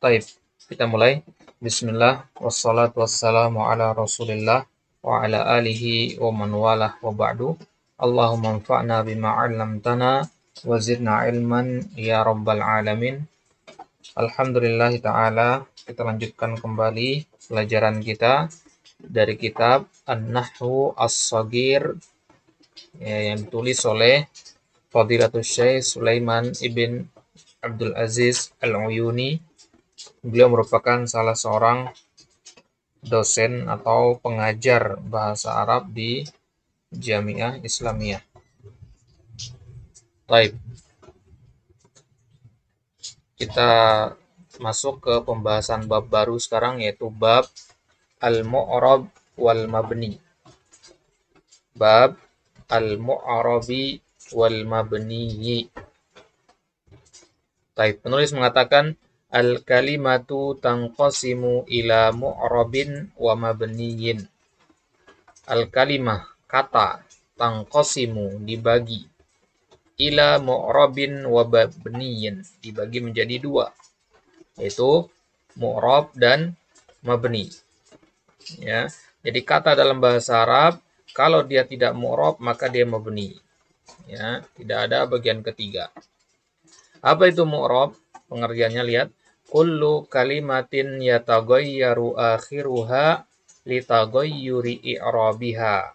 Taib, kita mulai. Bismillah, wassalatu wassalamu ala rasulillah wa ala alihi wa man walah wa ba'du. Allahumma anfa'na bima 'allamtana wa zidna ilman ya rabbal alamin. Alhamdulillah ta'ala, kita lanjutkan kembali pelajaran kita dari kitab An-Nahwu As-Shaghir yang ditulis oleh Fadilatul Syekh Sulaiman ibn Abdul Aziz Al-Uyuni. Beliau merupakan salah seorang dosen atau pengajar bahasa Arab di Jamiah Islamiyah. Baik. Kita masuk ke pembahasan bab baru sekarang, yaitu bab Al-Mu'rab wal Mabni. Bab Al-Mu'rabi wal Mabniyi. Baik, penulis mengatakan al-kalimatu tanqasimu ila mu'rabin wa mabniyin. Al-kalimah, kata, tanqasimu, dibagi, ila mu'rabin wa mabniyin, dibagi menjadi dua, yaitu mu'rab dan mabni. Ya, jadi kata dalam bahasa Arab, kalau dia tidak mu'rab maka dia mabni. Ya, tidak ada bagian ketiga. Apa itu mu'rab? Pengertiannya lihat. Kullu kalimatin yataghayyaru akhiruha litaghayyuri i'rabiha.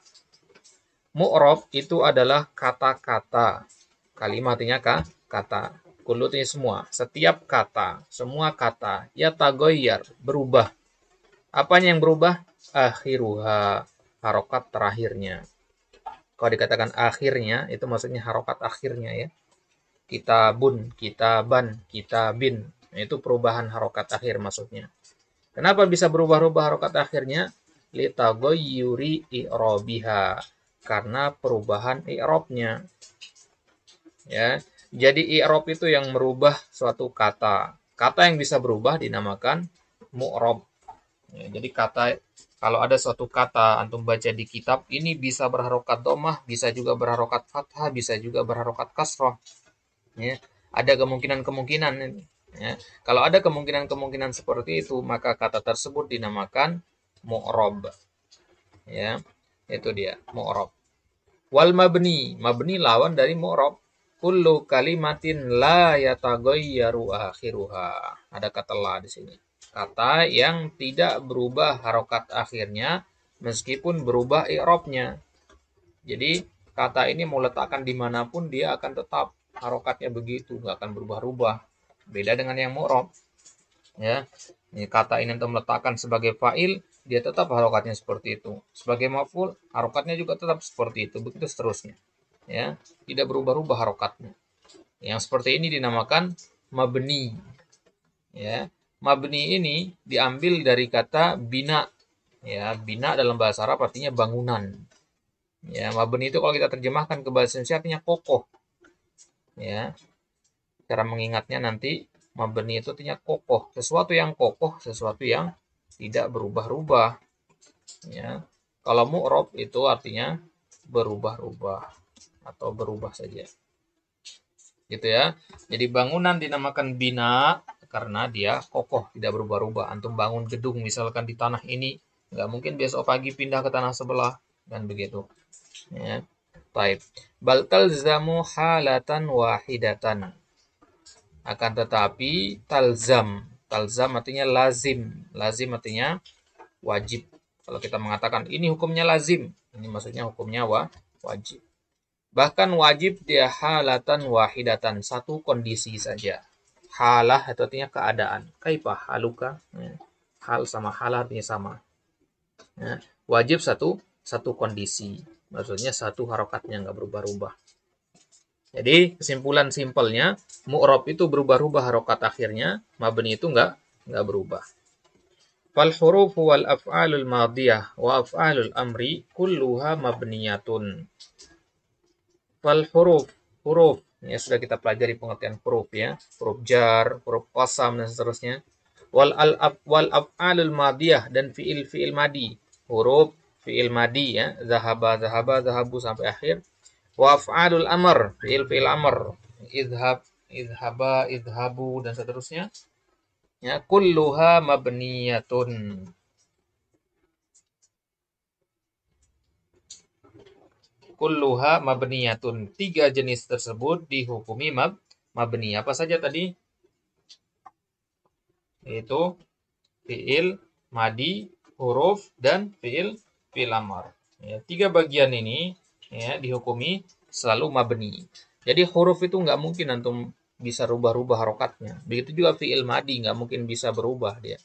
Mu'rab itu adalah kata-kata. Kalimat artinya kata. Kullu itu semua. Setiap kata, semua kata yataghayyar, berubah. Apanya yang berubah? Akhiruha, harokat terakhirnya. Kalau dikatakan akhirnya, itu maksudnya harokat akhirnya ya. Kitabun, kitaban, kitabin. Nah, itu perubahan harokat akhir maksudnya. Kenapa bisa berubah-ubah harokat akhirnya? Litaghayyuri i'rabiha. Karena perubahan i'rabnya. Ya. Jadi i'rab itu yang merubah suatu kata. Kata yang bisa berubah dinamakan mu'rab. Ya, jadi kata, kalau ada suatu kata antum baca di kitab, ini bisa berharokat dhammah, bisa juga berharokat fathah, bisa juga berharokat kasrah. Ya, ada kemungkinan-kemungkinan. Ya. Kalau ada kemungkinan-kemungkinan seperti itu, maka kata tersebut dinamakan mu'rab. Ya, itu dia mu'rab. Wal mabni, mabni lawan dari mu'rab. Kullu kalimatin la yataghayyaru akhiruha. Ada kata la di sini. Kata yang tidak berubah harokat akhirnya meskipun berubah i'rabnya. Jadi kata ini mau letakkan dimanapun dia akan tetap harokatnya begitu, nggak akan berubah-ubah. Beda dengan yang mu'rab. Ya, ini kata ini untuk meletakkan sebagai fa'il, dia tetap harokatnya seperti itu. Sebagai maf'ul, harokatnya juga tetap seperti itu. Begitu seterusnya. Ya, tidak berubah-ubah harokatnya. Yang seperti ini dinamakan mabni. Ya, mabni ini diambil dari kata bina. Ya, bina dalam bahasa Arab artinya bangunan. Ya, mabni itu kalau kita terjemahkan ke bahasa Indonesia artinya kokoh. Ya, cara mengingatnya nanti mabni itu artinya kokoh, sesuatu yang kokoh, sesuatu yang tidak berubah-ubah. Ya, kalau mu'rab itu artinya berubah-ubah atau berubah saja. Gitu ya. Jadi bangunan dinamakan bina karena dia kokoh, tidak berubah-ubah. Antum bangun gedung misalkan di tanah ini, nggak mungkin besok pagi pindah ke tanah sebelah dan begitu. Ya. Baik. Bal talzamu halatan wahidatan. Akan tetapi talzam. Talzam artinya lazim. Lazim artinya wajib. Kalau kita mengatakan ini hukumnya lazim, ini maksudnya hukumnya wajib. Bahkan wajib dia halatan wahidatan, satu kondisi saja. Halah itu artinya keadaan. Kaifah haluka? Hal sama halah artinya sama. Ya. Wajib satu kondisi. Maksudnya satu harokatnya nggak berubah-ubah. Jadi kesimpulan simpelnya, mu'rab itu berubah-ubah harokat akhirnya, mabni itu nggak berubah. Fal hurufu wal af'alul madiyah wa af'alul amri kulluha mabniyatun. Fal huruf ya sudah kita pelajari pengertian huruf ya, huruf jar, huruf qasam dan seterusnya. Wal af'alul madiyah dan fiil madi, huruf fiil madi ya, zahaba zahabu sampai akhir. Wa af'alul amr, fiil amr, idhab, idhaba, idhabu dan seterusnya. Ya, kulluha mabniyatun. Kulluha mabniyatun. Tiga jenis tersebut dihukumi mabni. Apa saja tadi? Yaitu fiil, madi, huruf, dan fiil amar. Ya, tiga bagian ini ya dihukumi selalu mabni. Jadi huruf itu nggak mungkin antum bisa rubah-rubah harokatnya. Begitu juga fiil madi nggak mungkin bisa berubah dia.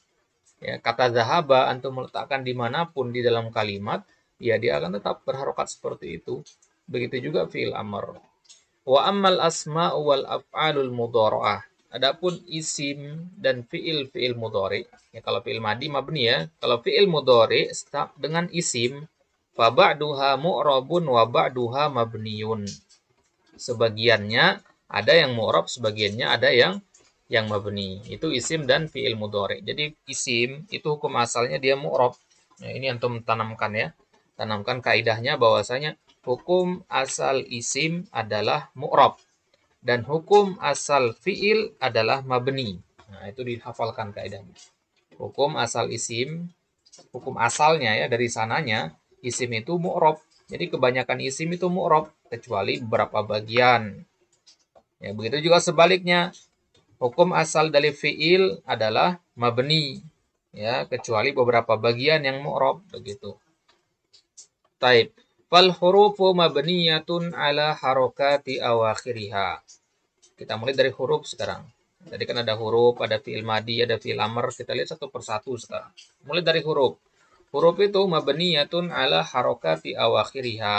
Ya, kata zahaba antum meletakkan dimanapun di dalam kalimat, ya dia akan tetap berharokat seperti itu. Begitu juga fiil amar. Wa ammal asma wal af'alul mudhara'ah. Adapun isim dan fiil mudhari, ya kalau fiil madi mabni ya. Kalau fiil mudhari dengan isim, fa ba'duha mu'rabun wa ba'duha mabniyun. Sebagiannya ada yang mu'rab, sebagiannya ada yang mabni. Itu isim dan fiil mudhari. Jadi isim itu hukum asalnya dia mu'rab. Nah, ini antum tanamkan ya. Tanamkan kaidahnya bahwasanya hukum asal isim adalah mu'rab dan hukum asal fiil adalah mabni. Nah, itu dihafalkan kaidahnya. Hukum asal isim, hukum asalnya ya dari sananya isim itu mu'rab. Jadi kebanyakan isim itu mu'rab kecuali beberapa bagian. Ya, begitu juga sebaliknya. Hukum asal dari fiil adalah mabni. Ya, kecuali beberapa bagian yang mu'rab begitu. Taib. Fal hurufu mabniyatun ala harokati awakhiriha. Kita mulai dari huruf sekarang. Tadi kan ada huruf, ada fiil madi, ada fiil amr. Kita lihat satu persatu sekarang. Mulai dari huruf. Huruf itu mabniyatun ala harokati awakhiriha.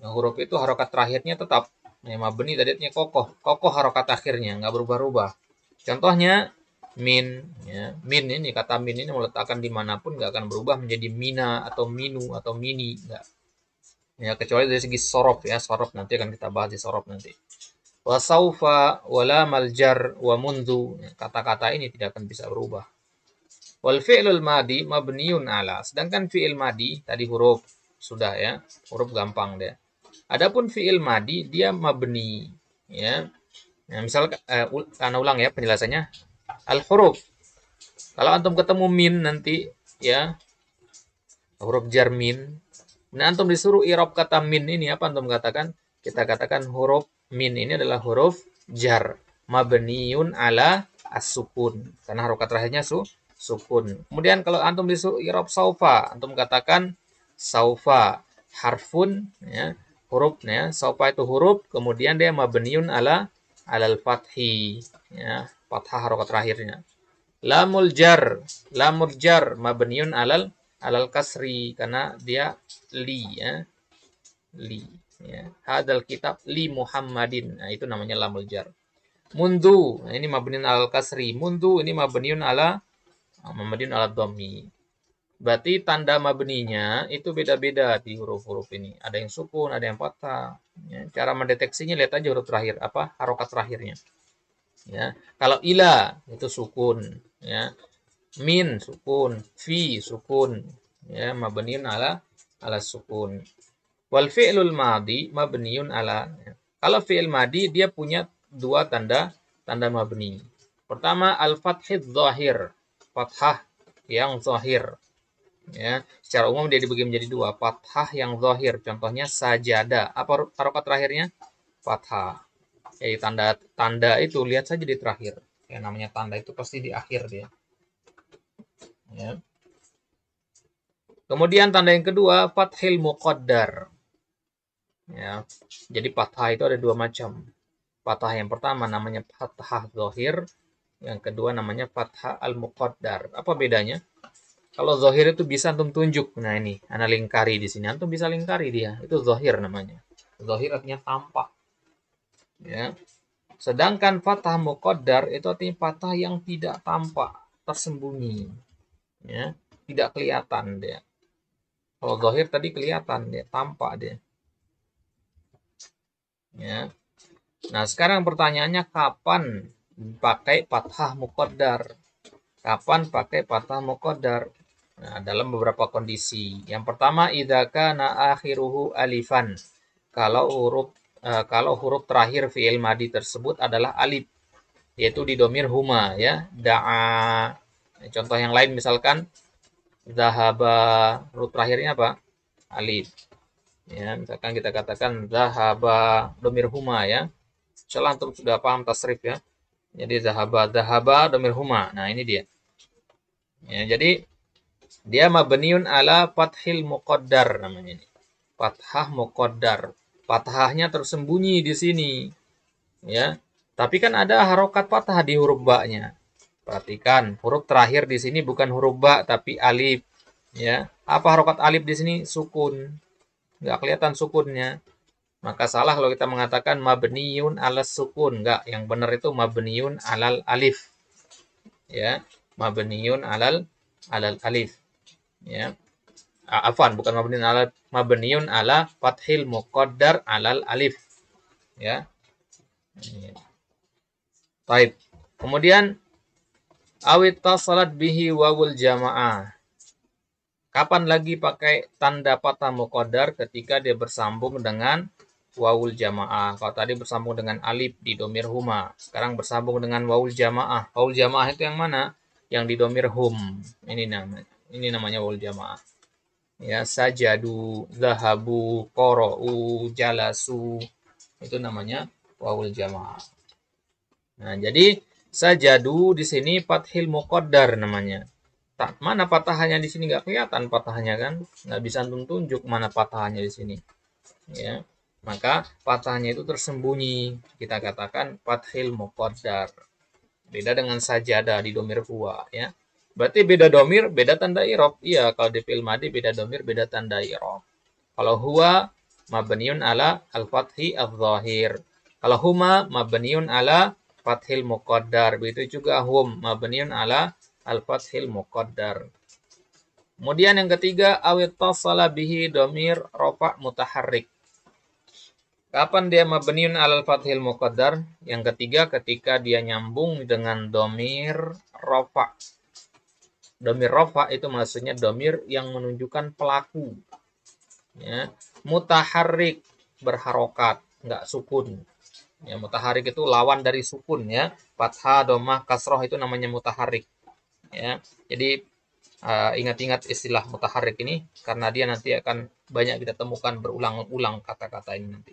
Nah, huruf itu harokat terakhirnya tetap. Nah, mabni tadinya kokoh. Kokoh harokat akhirnya, nggak berubah-ubah. Contohnya, min. Ya. Min ini, kata min ini meletakkan dimanapun nggak akan berubah menjadi mina, atau minu, atau mini. Nggak. Ya, kecuali dari segi sorof ya. Sorof nanti akan kita bahas di sorof nanti. Wa saufa, wala maljar, wa mundu. Kata-kata ini tidak akan bisa berubah. Wal fi'lul madi mabniun ala. Sedangkan fi'il madi, tadi huruf. Sudah ya. Huruf gampang deh. Adapun fi'il madi, dia mabni. Ya. Nah, misal, karena ulang ya penjelasannya. Al-huruf. Kalau antum ketemu min nanti, ya. Huruf jar min. Nah, antum disuruh i'rab kata min ini, apa antum katakan? Kita katakan huruf min ini adalah huruf jar mabniun ala as-sukun karena harokat terakhirnya sukun. Kemudian kalau antum disuruh i'rab saufa, antum katakan saufa harfun ya, huruf ya, saufa itu huruf, kemudian dia mabniun ala alal fathi ya, fathah harokat terakhirnya. Lamul jar mabniun alal kasri karena dia li ya, li ya. Hadal kitab li Muhammadin. Nah, itu namanya lamul jar. Mundu, nah ini mabniun alal kasri. Mundu ini mabniun ala dhammi. Berarti tanda mabninya itu beda-beda di huruf-huruf ini. Ada yang sukun, ada yang fathah. Ya, cara mendeteksinya lihat aja huruf terakhir apa harokat terakhirnya. Ya, kalau ila itu sukun, ya. Min sukun, fi sukun, ya mabniun ala sukun. Wal fi'lul madi mabniun ala. Kalau fi'il madi dia punya dua tanda mabni. Pertama al-fathidz zahir, fathah yang zahir. Ya, secara umum dia dibagi menjadi dua, fathah yang zahir. Contohnya sajada. Apa harokat terakhirnya? Fathah. Jadi tanda itu lihat saja di terakhir. Yang namanya tanda itu pasti di akhir dia. Ya. Kemudian tanda yang kedua fathil muqaddar. Ya. Jadi fathah itu ada dua macam. Fathah yang pertama namanya fathah zahir, yang kedua namanya fathah al-muqaddar. Apa bedanya? Kalau zahir itu bisa antum tunjuk. Nah, ini ana lingkari di sini. Antum bisa lingkari dia. Itu zahir namanya. Zahir artinya tampak. Ya. Sedangkan fathah muqaddar itu artinya fathah yang tidak tampak, tersembunyi. Ya, tidak kelihatan dia. Kalau zahir tadi kelihatan dia, tampak dia. Ya. Nah, sekarang pertanyaannya kapan pakai fathah muqaddar? Kapan pakai fathah muqaddar? Nah, dalam beberapa kondisi. Yang pertama, idza kana akhiruhu alifan. Kalau huruf terakhir fi'il madi tersebut adalah alif. yaitu di domir huma ya. Da'a. Contoh yang lain misalkan zahaba, huruf terakhirnya apa? Alif. Ya, misalkan kita katakan zahaba domir huma ya. Insyaallah antum sudah paham tasrif ya. Jadi zahaba domir huma. Nah, ini dia. Ya, jadi dia mabniun ala fathil muqaddar namanya ini. Fathah muqaddar. Fathahnya tersembunyi di sini. Ya. Tapi kan ada harokat fathah di huruf ba-nya. Perhatikan, huruf terakhir di sini bukan huruf ba tapi alif. Ya. Apa harokat alif di sini? Sukun. Nggak kelihatan sukunnya. Maka salah kalau kita mengatakan mabniun ala sukun. Enggak, yang benar itu mabniun alal alif. Ya, mabniun alal alif. Ya. Afwan, bukan mabniun ala fathil muqaddar alal alif. Ya. Baik. Kemudian awit tasalat bihi wawul jamaah. Kapan lagi pakai tanda fathah muqaddar? Ketika dia bersambung dengan wawul jamaah. Kalau tadi bersambung dengan alif di domir huma, sekarang bersambung dengan wawul jamaah. Wawul jamaah itu yang mana? Yang di domir hum. Ini namanya wawul jamaah. Ya, sajadu, zahabu, qara'u, jalasu. Itu namanya wawul jamaah. Nah, jadi sajadu di sini fathil muqaddar namanya. Mana patahannya di sini nggak kelihatan patahannya kan? Nggak bisa tunjuk mana patahannya di sini. Ya. Maka patahnya itu tersembunyi. Kita katakan fathil muqaddar. Beda dengan sajadah di domir huwa ya. Berarti beda domir, beda tanda i'rab. Iya, kalau di fi'il madhi beda domir, beda tanda i'rab. Kalau huwa mabniun ala al-fathi adz-dzahir. Kalau huma mabniun ala fathil muqaddar. Begitu juga hum mabniun ala al-fathil muqaddar. Kemudian yang ketiga awit tasala bihi domir rafa mutaharrik. Kapan dia mabniun alal fathil muqaddar? Yang ketiga ketika dia nyambung dengan domir rafa. Domir rafa itu maksudnya domir yang menunjukkan pelaku. Ya. Mutaharrik berharokat, enggak sukun. Ya, mutaharrik itu lawan dari sukun ya. Fathah, domah, kasroh itu namanya mutaharrik. Ya. Jadi ingat-ingat istilah mutaharrik ini karena dia nanti akan banyak kita temukan berulang-ulang kata-kata ini nanti.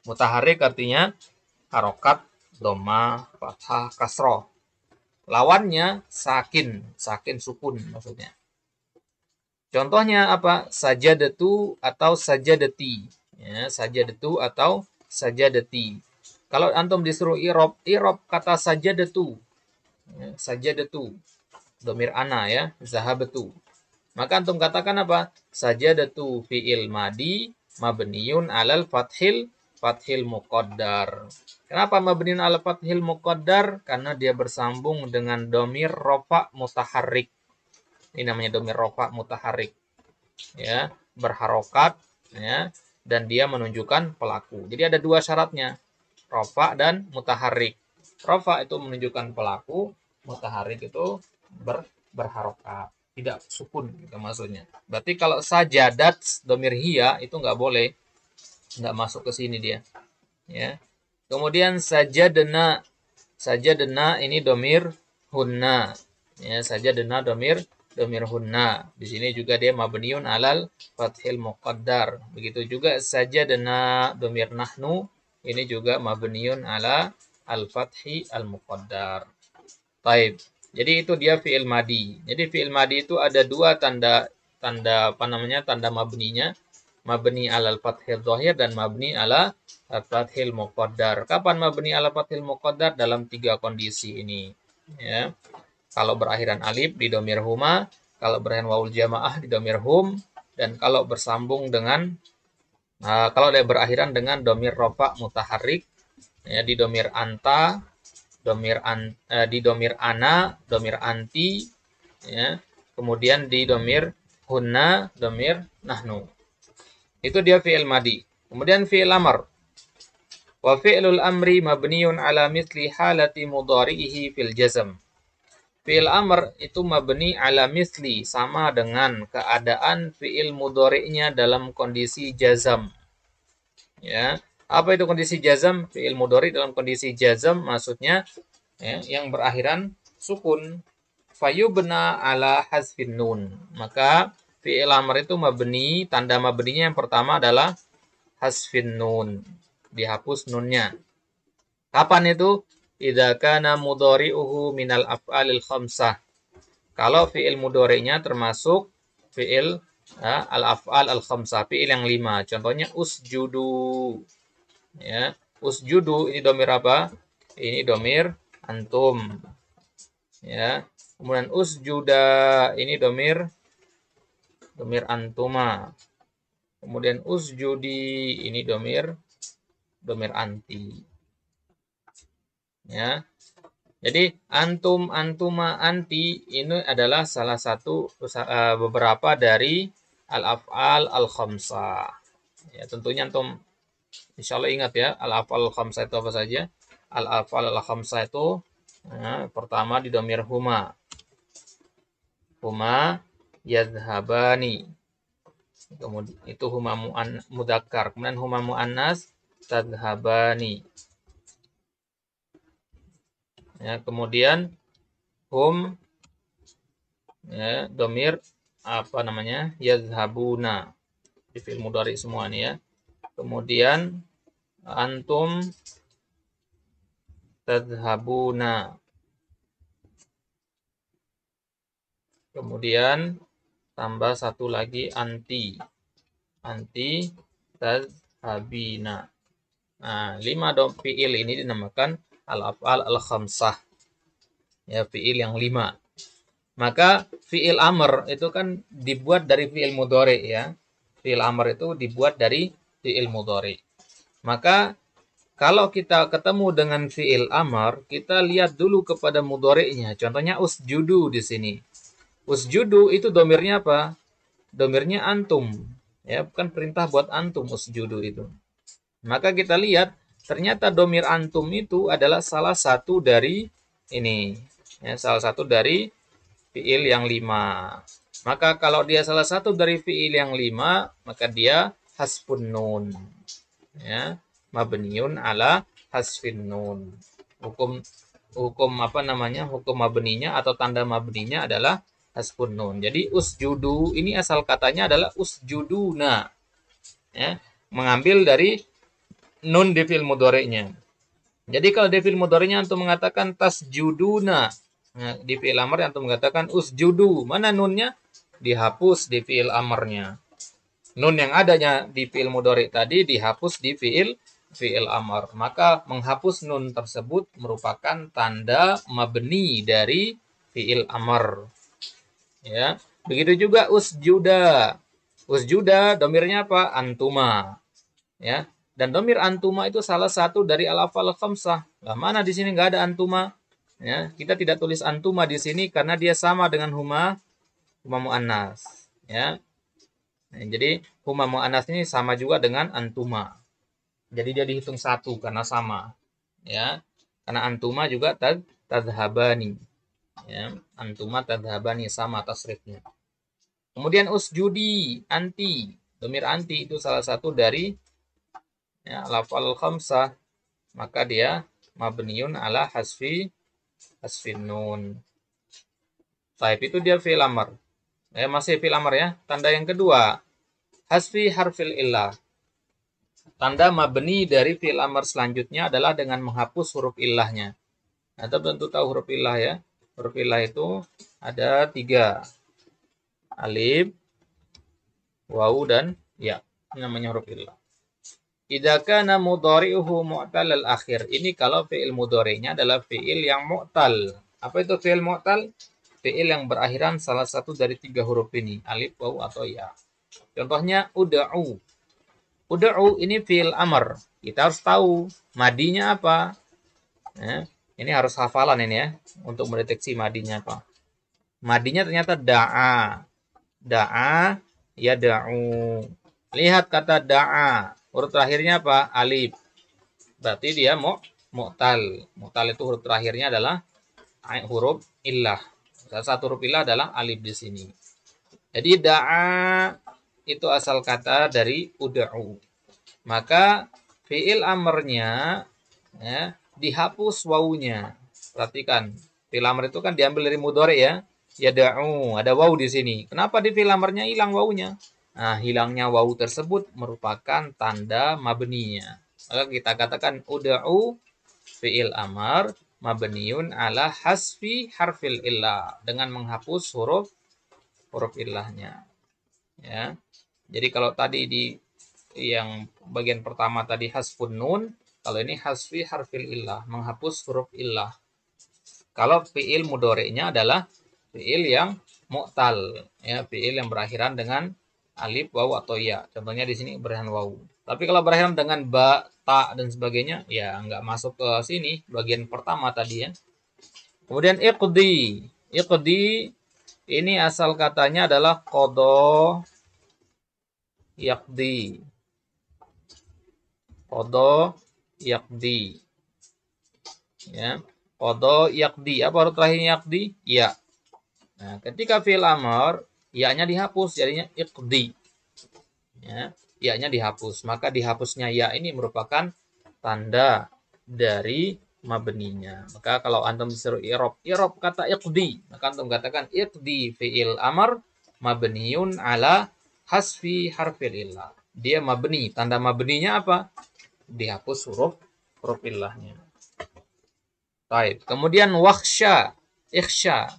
Mutaharrik artinya harokat, doma, fathah, kasroh. Lawannya sakin sukun maksudnya. Contohnya apa? Sajadatu atau sajadati. Ya, sajadatu atau sajadati. Kalau antum disuruh i'rab kata sajadatu. Ya, sajadatu. Domir ana ya, zahabatu. Maka antum katakan apa? Sajadatu fi'il madi mabniun alal fathil muqaddar. Kenapa mabniun alal fathil muqaddar? Karena dia bersambung dengan domir rafa mutaharrik. Ini namanya domir rafa mutaharrik. Ya, berharokat ya, dan dia menunjukkan pelaku. Jadi ada dua syaratnya. Rafa dan mutaharrik. Rafa itu menunjukkan pelaku, mutaharrik itu berharokat. Tidak sukun gitu maksudnya. Berarti kalau sajadat domir hiya itu nggak boleh. Nggak masuk ke sini dia. Ya. Kemudian sajadna ini domir hunna. Ya, sajadna domir hunna. Di sini juga dia mabniun alal fathil muqaddar. Begitu juga sajadna domir nahnu. Ini juga mabniun ala al-fathi al-muqaddar. Taib. Jadi itu dia fi'il madi. Jadi fi'il madi itu ada dua tanda mabninya. Mabni alal fathil zahir dan mabni ala fathil muqaddar. Kapan mabni ala fathil muqaddar? Dalam tiga kondisi ini. Ya. Kalau berakhiran alif di domir huma, kalau berakhiran wawul jamaah di domir hum, dan kalau bersambung dengan kalau dia berakhiran dengan domir rafa mutaharrik ya, di domir anta, di domir ana, domir anti, ya. Kemudian di domir hunna, domir nahnu. Itu dia fi'il madi. Kemudian fi'il amr. Wa fi'lul amri mabniun ala misli halati mudhari'ihi fil jazm. Fi'il amr itu mabni ala misli, sama dengan keadaan fi'il mudhari'nya dalam kondisi jazm. Ya. Apa itu kondisi jazm? Fi'il mudhari dalam kondisi jazm maksudnya ya, yang berakhiran sukun. Fayubna ala hazfin nun. Maka fi'il amr itu mabni, tanda mabninya yang pertama adalah hasfin nun. Dihapus nunnya. Kapan itu? Idza kana mudhari'uhu minal af'alil khamsah. Kalau fi'il mudhari'nya termasuk fi'il al-af'al al-khamsah, fi'il yang 5. Contohnya usjudu. Ya, usjudu ini domir apa? Ini domir antum. Ya. Kemudian usjuda ini domir antuma. Kemudian usjudi ini domir anti. Ya. Jadi antum, antuma, anti ini adalah salah satu beberapa dari al-af'al al-khamsah. Ya, tentunya antum insya Allah ingat ya, al-af'al al-khamsah itu apa saja? Al-af'al al-khamsah itu pertama di domir huma. Huma yadhhabani. Kemudian itu huma mudzakkar. Kemudian huma muannas tadhhabani. Ya, kemudian hum ya, domir apa namanya? Yadhhabuna. Di fi'il mudhari semua nih ya. Kemudian antum tadhhabuna. Kemudian tambah satu lagi anti. Anti tadhhabina. Nah, 5 fi'il ini dinamakan al-af'al al-khamsah. Ya, fi'il yang 5. Maka fi'il amr itu kan dibuat dari fi'il mudhari ya. Fi'il amr itu dibuat dari fi'il mudhari. Maka kalau kita ketemu dengan fi'il amr, kita lihat dulu kepada mudhari'nya. Contohnya usjudu di sini. Usjudu itu domirnya apa? Domirnya antum. Ya, bukan perintah buat antum usjudu itu. Maka kita lihat ternyata domir antum itu adalah salah satu dari ini. Ya, salah satu dari fi'il yang 5. Maka kalau dia salah satu dari fi'il yang 5, maka dia hasfun nun. Ya, mabniun ala hasfin nun. Hukum apa namanya? Hukum mabninya atau tanda mabninya adalah hasfun nun. Jadi usjudu ini asal katanya adalah usjuduna. Ya, mengambil dari nun di fi'il mudhari'nya. Jadi kalau di fi'il mudhari'nya antum mengatakan tasjuduna. Nah, di fi'il amr antum mengatakan usjudu. Mana nunnya? Dihapus di fi'il amrnya. Nun yang adanya di fi'il mudhari' tadi dihapus di fi'il amr. Maka menghapus nun tersebut merupakan tanda mabni dari fi'il amr. Ya. Begitu juga usjuda. Usjuda domirnya apa? Antuma. Ya. Dan domir antuma itu salah satu dari al-af'al khamsah. Lah mana di sini nggak ada antuma? Ya, kita tidak tulis antuma di sini karena dia sama dengan huma muannas. Ya. Nah, jadi huma muannas ini sama juga dengan antuma. Jadi dia dihitung satu karena sama. Ya. Karena antuma juga tadhhabani. Ya, antuma tadhhabani sama tasrifnya. Kemudian usjudi, anti. Domir anti itu salah satu dari ya, al-af'al khamsah, maka dia mabniun ala hasfin nun. Taib itu dia fi'il amr. Masih fi'il amr ya. Tanda yang kedua, hasfi harfil illah. Tanda mabni dari fi'il amr selanjutnya adalah dengan menghapus huruf illahnya. Anda tentu tahu huruf illah ya. Huruf illah itu ada 3. Alif, wawu, dan ya. Ini namanya huruf illah. Idza kana mudhari'uhu mu'tal al-akhir. Ini kalau fi'il mudhari'nya adalah fi'il yang mu'tal. Apa itu fi'il mu'tal? Fi'il yang berakhiran salah satu dari 3 huruf ini, alif, waw, atau ya. Contohnya ud'u. Ud'u ini fi'il amr. Kita harus tahu madinya apa. Ya, ini harus hafalan ini ya untuk mendeteksi madinya apa. Madinya ternyata da'a. Da'a yad'u. Lihat kata da'a. Huruf terakhirnya apa? Alif. Berarti dia mu'tal. Mu'tal itu huruf terakhirnya adalah huruf illah. Salah satu huruf illah adalah alif di sini. Jadi da'a itu asal kata dari ud'u. Maka fi'il amrnya ya, dihapus wawunya. Perhatikan, fi'il amr itu kan diambil dari mudhari ya. Yad'u, ada waw di sini. Kenapa di fi'il amrnya hilang wawunya? Nah, hilangnya wawu tersebut merupakan tanda mabninya. Maka kita katakan ud'u fi'il amr mabniun ala hasfi harfil illah, dengan menghapus huruf illahnya. Ya. Jadi kalau tadi di yang bagian pertama tadi hasfun nun, kalau ini hasfi harfil illah, menghapus huruf illah. Kalau fi'il mudhari'nya adalah fi'il yang mu'tal, ya, fi'il yang berakhiran dengan alif, waw atau ya. Contohnya di sini berakhiran waw. Tapi kalau berakhiran dengan ba, ta dan sebagainya, ya nggak masuk ke sini bagian pertama tadi ya. Kemudian iqdi. Iqdi ini asal katanya adalah qada yaqdi. Qada yaqdi. Ya. Qada yaqdi. Apa huruf terakhirnya yaqdi? Ya. Nah, ketika fi'il amr, ya-nya dihapus, jadinya iqdi. Ya, ya-nya dihapus. Maka dihapusnya ya ini merupakan tanda dari mabninya. Maka kalau antum disuruh i'rab kata iqdi, maka antum katakan iqdi fi'il amr mabniun ala hasfi harfil illah. Dia mabni, tanda mabninya apa? Dihapus huruf illahnya. Baik, kemudian wakhsha, ikhsha.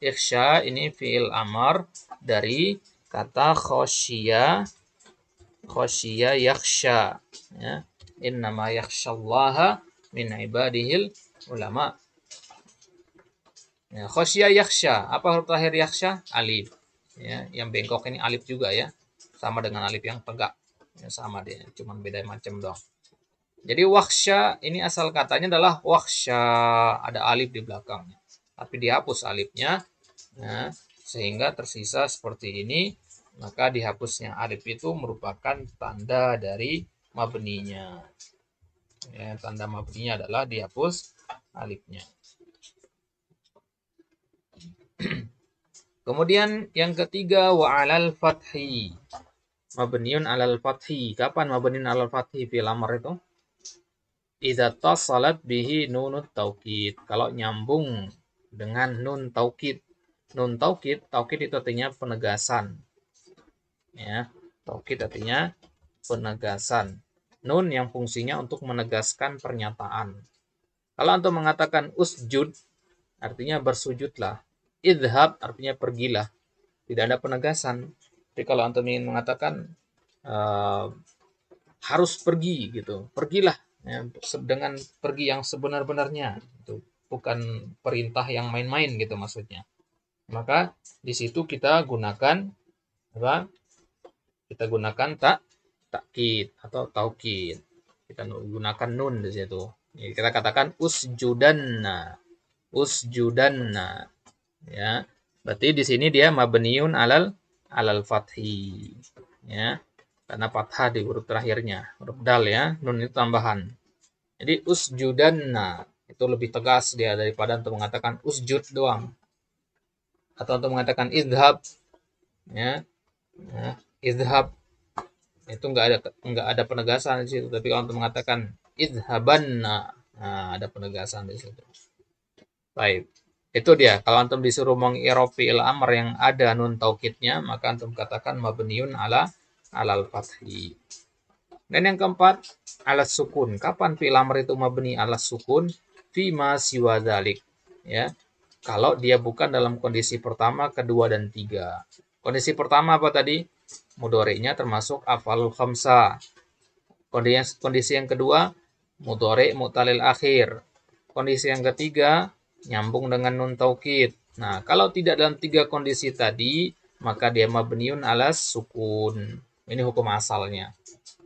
Ikhsha ini fi'il amar dari kata khosya, khosya yakhsha. Ya. Innama yakhshallaha min ibadihil ulama. Ya, khosya yakhsha. Apa huruf terakhir yakhsha? Alif. Ya, yang bengkok ini alif juga ya. Sama dengan alif yang tegak. Ya, sama dia, cuman beda macam dong. Jadi wakhsha ini asal katanya adalah wakhsha, ada alif di belakangnya. Tapi dihapus alifnya. Nah, sehingga tersisa seperti ini, maka dihapusnya alif itu merupakan tanda dari mabninya. Ya, tanda mabninya adalah dihapus alifnya. Kemudian yang ketiga wa alal fathi. Mabniun alal fathi. Kapan mabniun alal fathi fil amr itu? Idza tasalat bihi nunut taukid. Kalau nyambung dengan nun taukid. Nun taukid, taukid itu artinya penegasan. Ya, taukid artinya penegasan. Nun yang fungsinya untuk menegaskan pernyataan. Kalau antum mengatakan usjud, artinya bersujudlah. Idhab artinya pergilah. Tidak ada penegasan. Jadi kalau antum ingin mengatakan harus pergi gitu, pergilah ya, dengan pergi yang sebenar-benarnya. Itu bukan perintah yang main-main gitu maksudnya. Maka di situ kita gunakan apa? Kita gunakan takkid atau taukid. Kita gunakan nun di situ. Jadi kita katakan usjudanna. Usjudanna. Ya. Berarti di sini dia mabniun alal fathi. Ya. Karena fathah di huruf terakhirnya, huruf dal ya. Nun itu tambahan. Jadi usjudanna itu lebih tegas dia daripada untuk mengatakan usjud doang. Atau untuk mengatakan idhab, ya, idhab itu nggak ada penegasan di situ. Tapi kalau untuk mengatakan idhabanna, nah, ada penegasan di situ. Baik, itu dia. Kalau antum disuruh meng'irab fi'il amr yang ada nun taukidnya, maka antum katakan mabniun alal fathi. Dan yang keempat, alas sukun. Kapan fi'il amr itu mabni alas sukun? Fima siwa dzalik, ya. Kalau dia bukan dalam kondisi pertama, kedua, dan tiga. Kondisi pertama apa tadi? Mudhari'nya termasuk af'alul khamsah. Kondisi yang kedua, mudhari' mu'talil akhir. Kondisi yang ketiga, nyambung dengan nun taukid. Nah, kalau tidak dalam tiga kondisi tadi, maka dia mabniun alas sukun. Ini hukum asalnya.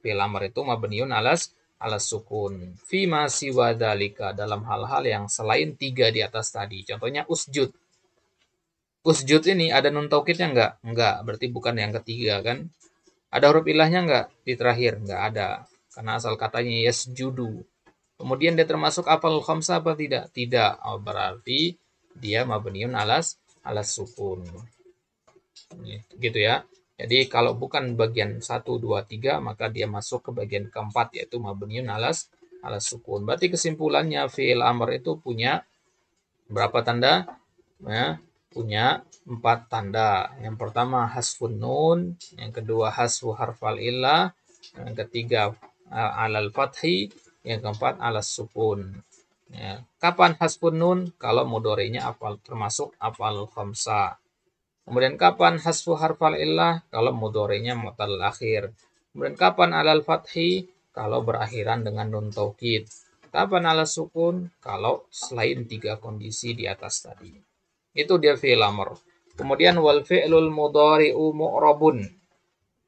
Fi'il amr itu mabniun alas sukun. Fima siwa dzalika, dalam hal-hal yang selain tiga di atas tadi. Contohnya usjud. Usjud ini ada nun taukidnya enggak? Enggak, berarti bukan yang ketiga kan? Ada huruf ilahnya enggak di terakhir? Enggak ada. Karena asal katanya yasjudu. Kemudian dia termasuk af'alul khamsah apa tidak? Tidak. Oh, berarti dia mabniun alas sukun. Gitu ya. Jadi kalau bukan bagian 1, 2, 3, maka dia masuk ke bagian keempat, yaitu mabniun alas sukun. Berarti kesimpulannya fi'il amr itu punya Berapa tanda? Ya, punya 4 tanda. Yang pertama hasfun nun, yang kedua hasfu harfal illah, yang ketiga alal fathi, yang keempat alas sukun. Ya. Kapan hasfun nun? Kalau mudhari'nya afal, termasuk afal khamsa. Kemudian kapan hasfu harfal illah? Kalau mudhari'nya mu'tal akhir. Kemudian kapan alal fathi? Kalau berakhiran dengan nun taukid. Kapan alas sukun? Kalau selain 3 kondisi di atas tadi. Itu dia fi'il amr. Kemudian wal fi'lul mudhari'u mu'rabun.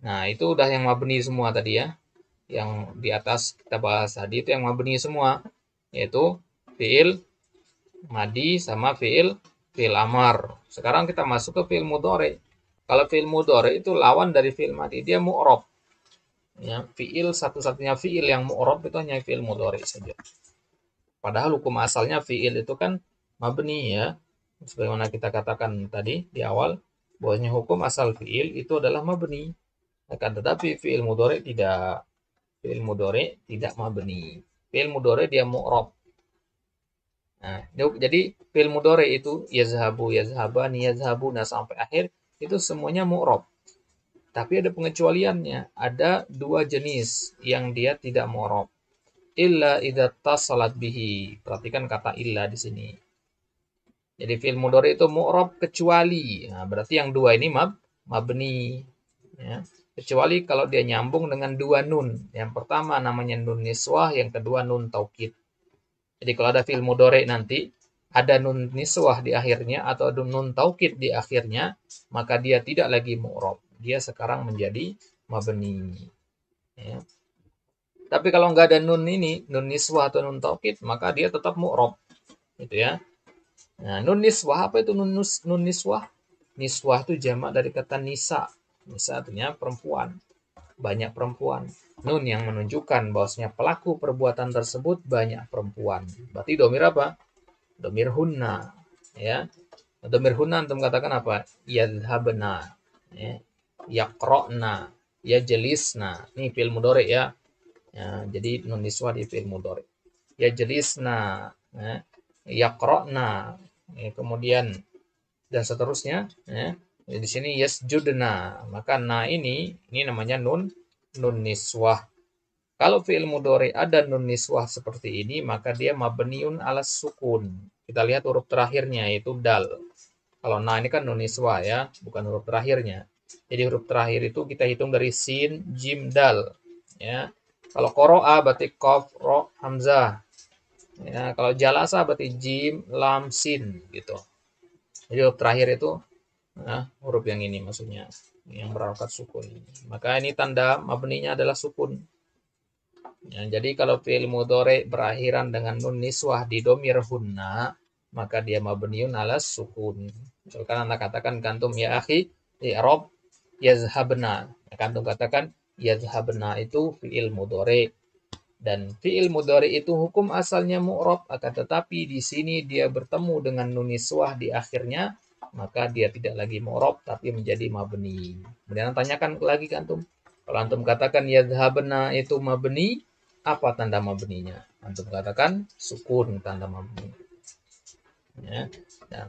Nah, itu udah yang mabni semua tadi ya. Yang di atas kita bahas tadi itu yang mabni semua, yaitu fi'il madi sama fi'il amr. Sekarang kita masuk ke fi'il mudhari'. Kalau fi'il mudhari' itu lawan dari fi'il madi, dia mu'rab. Ya, fi'il satu-satunya fi'il yang mu'rab itu hanya fi'il mudhari' saja. Padahal hukum asalnya fi'il itu kan mabni ya. Sebagaimana kita katakan tadi di awal, bahwasanya hukum asal fi'il itu adalah mabni. Akan tetapi fi'il mudhari tidak. Fi'il mudhari tidak mabni. Fi'il mudhari dia mu'rab. Nah, jadi fi'il mudhari itu yazhabu, yazhabani, yazhabuna sampai akhir itu semuanya mu'rab. Tapi ada pengecualiannya. Ada 2 jenis yang dia tidak mu'rab. Illa idza tasalat bihi. Perhatikan kata illa di sini. Jadi fi'il mudhari itu mu'rab kecuali. Nah, berarti yang 2 ini mabni. Ya. Kecuali kalau dia nyambung dengan 2 nun. Yang pertama namanya nun niswah, yang kedua nun taukid. Jadi kalau ada fi'il mudhari nanti ada nun niswah di akhirnya atau ada nun taukid di akhirnya, maka dia tidak lagi mu'rab. Dia sekarang menjadi mabni. Ya. Tapi kalau nggak ada nun ini, nun niswah atau nun taukid, maka dia tetap mu'rab. Gitu ya. Nah, nun niswah apa itu nun niswah? Niswah itu jamak dari kata nisa. Nisa artinya perempuan. Banyak perempuan. Nun yang menunjukkan bahwasanya pelaku perbuatan tersebut banyak perempuan. Berarti domir apa? Domir hunna. Ya. Domir hunna antum katakan apa? Yadhabna. Ya. Yaqra'na. Yajlisna. Ini fi'il mudhari ya. Ya, jadi nun niswah di fi'il mudhari. Yajlisna. Ya. Yaqra'na. Ya, kemudian dan seterusnya ya. Di sini yasjudna, maka na ini namanya nun niswah. Kalau fi'il mudhari ada nun niswah seperti ini, maka dia mabniun alas sukun. Kita lihat huruf terakhirnya yaitu dal. Kalau na ini kan nun niswah ya, bukan huruf terakhirnya. Jadi huruf terakhir itu kita hitung dari sin, jim, dal. Ya. Kalau qara'a berarti qaf, ro, hamzah. Ya, kalau jalasa berarti jim, lam, sin gitu. Jadi huruf terakhir itu huruf yang ini maksudnya, yang berharokat sukun. Maka ini tanda mabninya adalah sukun. Ya, jadi kalau fi'il mudhari berakhiran dengan nun niswah di domir hunna, maka dia mabniun alas sukun. Misalkan Anda katakan kantum ya akhi, i'rab yazhabna. Kantum katakan yazhabna itu fi'il mudhari. Dan fi'il mudhari itu hukum asalnya mu'rab, akan tetapi di sini dia bertemu dengan nun niswah di akhirnya, maka dia tidak lagi mu'rab tapi menjadi mabni. Kemudian tanyakan lagi ke antum. Kalau antum katakan yadhhabna itu mabni, apa tanda mabninya? Antum katakan sukun tanda mabni. Ya.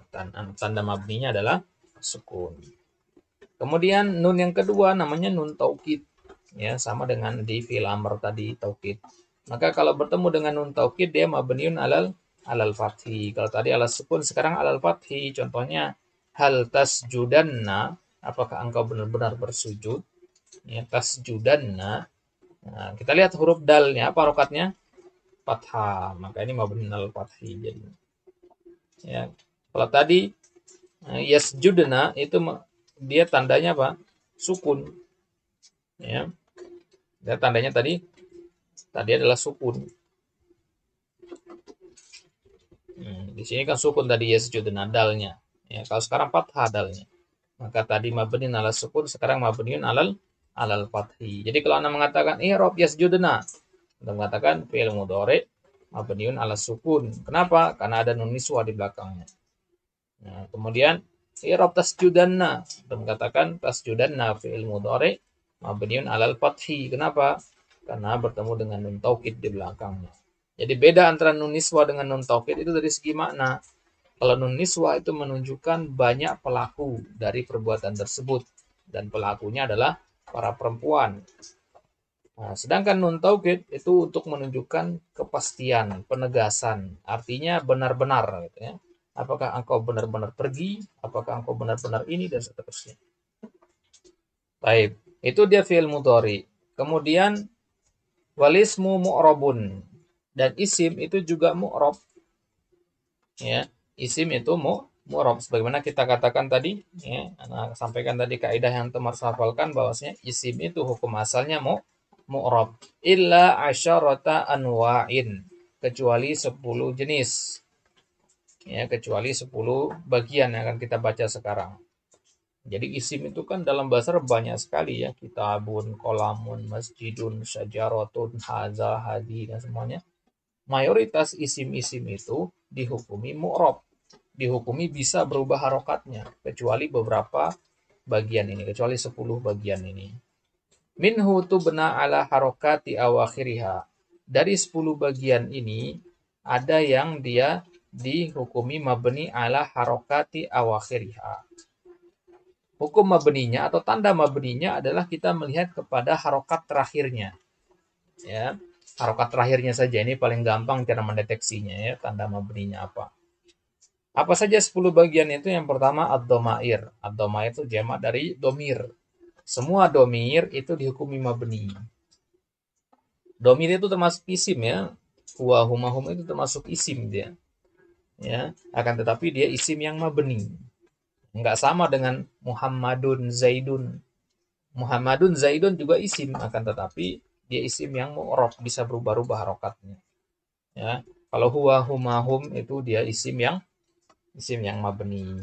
Dan tanda mabninya adalah sukun. Kemudian nun yang kedua namanya nun taukid. Ya, sama dengan di fi'il amr tadi taukid. Maka kalau bertemu dengan nun taukid dia mabniun alal fathi. Kalau tadi alal sukun, sekarang alal fathi. Contohnya hal tasjudanna, apakah engkau benar-benar bersujud? Ya, tasjudanna. Nah, kita lihat huruf dalnya apa harokatnya? Fathah. Maka ini mabniun alal fathi jadi. Ya. Kalau tadi yasjudna itu dia tandanya apa? Sukun. Ya. Dan tandanya tadi adalah sukun. Di sini kan sukun tadi yasjudna dalnya. Ya, kalau sekarang fathah dalnya. Maka tadi mabniun ala sukun, sekarang mabniun alal fathi. Jadi kalau Anda mengatakan i'rab yasjudna, Anda mengatakan fi'il mudhari mabniun ala sukun. Kenapa? Karena ada nun niswah di belakangnya. Nah, kemudian i'rab tasjudanna, Anda mengatakan tasjudanna fi'il mudhari mabniun alal fathi. Kenapa? Karena bertemu dengan nun taukid di belakangnya. Jadi beda antara nun niswah dengan nun taukid itu dari segi makna. Kalau nun niswa itu menunjukkan banyak pelaku dari perbuatan tersebut dan pelakunya adalah para perempuan. Nah, sedangkan nun taukid itu untuk menunjukkan kepastian, penegasan, artinya benar-benar gitu ya. Apakah engkau benar-benar pergi, apakah engkau benar-benar ini dan seterusnya. Baik, itu dia fi'il mudhari. Kemudian walismu mu'rabun, dan isim itu juga mu'rab. Ya, isim itu mu'rab sebagaimana kita katakan tadi ya, nah, sampaikan tadi kaidah yang teman hafalkan bahwasanya isim itu hukum asalnya mu'rab illa asyarata anwa'in, kecuali 10 jenis. Ya, kecuali 10 bagian yang akan kita baca sekarang. Jadi isim itu kan dalam bahasa Arab banyak sekali ya, kitabun, kolamun, masjidun, syajaratun, haza, hadi dan semuanya. Mayoritas isim-isim itu dihukumi mu'rab, dihukumi bisa berubah harokatnya, kecuali beberapa bagian ini, kecuali 10 bagian ini. Minhu tubna ala harokati awakhiriha. Dari 10 bagian ini, ada yang dia dihukumi mabni ala harokati awakhiriha. Hukum mabninya atau tanda mabninya adalah kita melihat kepada harokat terakhirnya. Ya, harokat terakhirnya saja ini paling gampang cara mendeteksinya ya, tanda mabninya apa. Apa saja 10 bagian itu? Yang pertama ad-dhamair. Ad-dhamair itu jamak dari domir. Semua domir itu dihukumi mabni. Domir itu termasuk isim ya. Huwa huma hum itu termasuk isim dia. Ya, akan tetapi dia isim yang mabni. Enggak sama dengan Muhammadun, Zaidun. Muhammadun, Zaidun juga isim, akan tetapi dia isim yang mu'rab, bisa berubah-ubah harokatnya. Ya, kalau huwa huma hum itu dia isim yang mabni.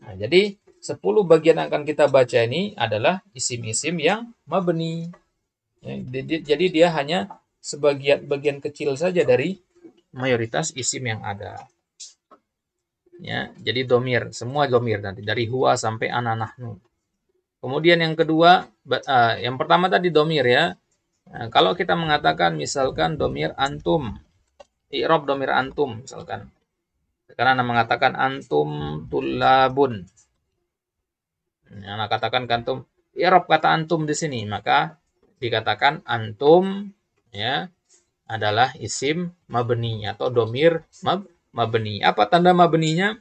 Nah, jadi 10 bagian yang akan kita baca ini adalah isim-isim yang mabni. Ya, jadi dia hanya sebagian bagian kecil saja dari mayoritas isim yang ada. Ya, jadi domir, semua domir nanti dari huwa sampai ana nahnu. Kemudian yang kedua, yang pertama tadi domir ya. Nah, kalau kita mengatakan misalkan domir antum, i'rab domir antum misalkan. Karena Anda mengatakan antum tulabun. Nah, katakan antum, i'rab kata antum di sini, maka dikatakan antum ya adalah isim mabni atau domir mabni. Apa tanda mabninya?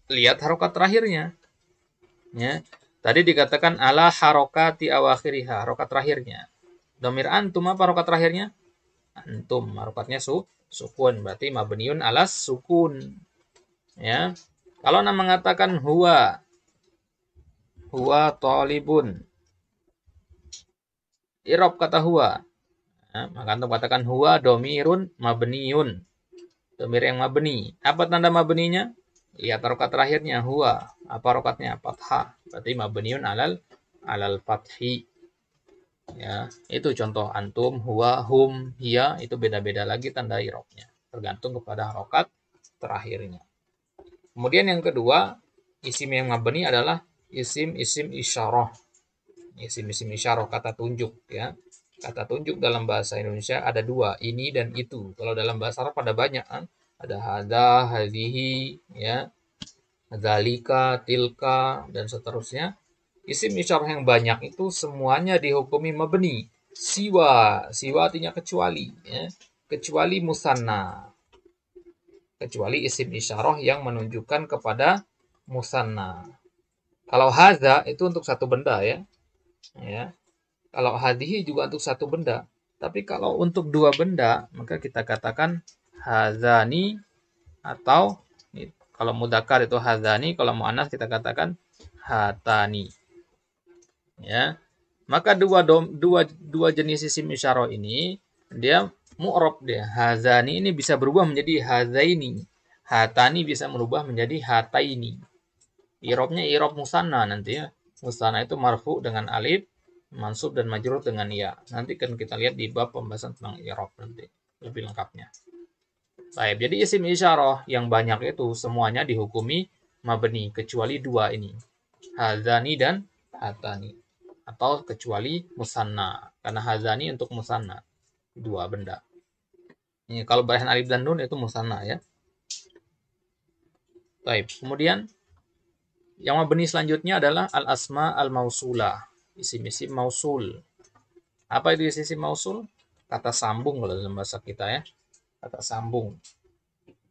Lihat harokat terakhirnya. Ya. Tadi dikatakan ala harokati awakhiriha, harokat terakhirnya. Domir antum apa harokat terakhirnya? Antum, harokatnya sukun, berarti mabniun alas sukun. Ya. Kalau Anda mengatakan huwa talibun, i'rab kata huwa. Nah, maka antum katakan huwa domirun mabniun. Domir yang mabni. Apa tanda mabninya? Lihat harokat terakhirnya huwa. Apa harokatnya? Fathah. Berarti mabniun alal fathi. Ya, itu contoh antum, huwa, hum, hiya, itu beda-beda lagi tanda i'rabnya, tergantung kepada harokat terakhirnya. Kemudian yang kedua, isim yang mabni adalah isim-isim isyarah. Isim-isim isyarah, kata tunjuk ya. Kata tunjuk dalam bahasa Indonesia ada dua, ini dan itu. Kalau dalam bahasa Arab ada banyak kan? Ada hadza, hadhihi, ya, dzalika, tilka dan seterusnya. Isim isyarah yang banyak itu semuanya dihukumi mabni. Siwa artinya kecuali, ya. Kecuali musanna. Kecuali isim isyarah yang menunjukkan kepada musanna. Kalau hadza itu untuk satu benda ya. Ya. Kalau hadhihi juga untuk satu benda. Tapi kalau untuk dua benda, maka kita katakan hadzani atau kalau mudzakkar itu hadzani, kalau muannas kita katakan hatani. Ya. Maka dua jenis isim isyarah ini dia mu'rab dia. Hazani ini bisa berubah menjadi hazaini. Hatani bisa merubah menjadi hataini. I'rabnya i'rab musanna nanti ya. Musanna itu marfu dengan alif, mansub dan majrur dengan ya. Nanti kan kita lihat di bab pembahasan tentang i'rab nanti lebih lengkapnya. Baik, jadi isim isyarah yang banyak itu semuanya dihukumi mabni kecuali dua ini. Hazani dan hatani. Atau kecuali musanna. Karena hazani untuk musanna. Dua benda. Ini kalau barisan alif dan nun itu musanna ya. Taib. Kemudian yang mabni selanjutnya adalah al-asma al-mausulah, isim-isim mausul. Apa itu isim mausul? Kata sambung kalau dalam bahasa kita ya. Kata sambung.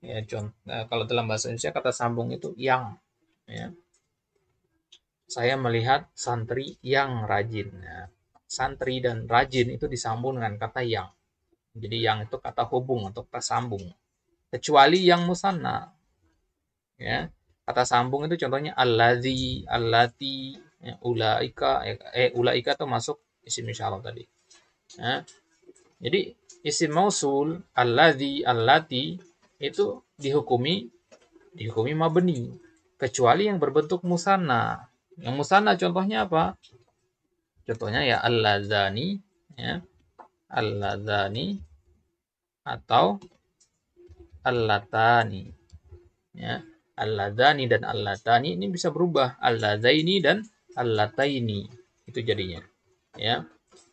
Ya, contoh, kalau dalam bahasa Indonesia kata sambung itu yang. Ya. Saya melihat santri yang rajin. Nah, santri dan rajin itu disambung dengan kata yang. Jadi yang itu kata hubung atau kata sambung. Kecuali yang musanna. Ya. Kata sambung itu contohnya allazi, allati, ya, ulaika, ulaika itu masuk isim isyarat tadi. Ya. Jadi isim mausul allazi, allati itu dihukumi mabni kecuali yang berbentuk musanna. Yang musanna contohnya apa? Contohnya ya allazani, ya, allazani atau allatani, ya. Alladzani dan allatani ini bisa berubah, alladzaini dan allataini itu jadinya, ya.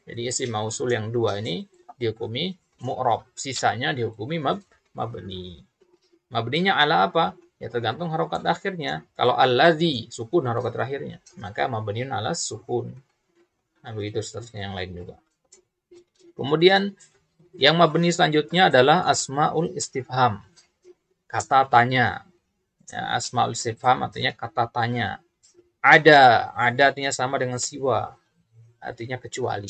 Jadi isim mausul yang dua ini dihukumi mu'rab, sisanya dihukumi mabni. Mabninya ala apa? Ya tergantung harokat akhirnya. Kalau alladzi sukun harokat terakhirnya, maka mabniun ala sukun. Nah, begitu seterusnya yang lain juga. Kemudian yang mabni selanjutnya adalah asmaul istifham, kata tanya. Ya, asmaul istifham artinya kata tanya. Ada artinya sama dengan siwa, artinya kecuali.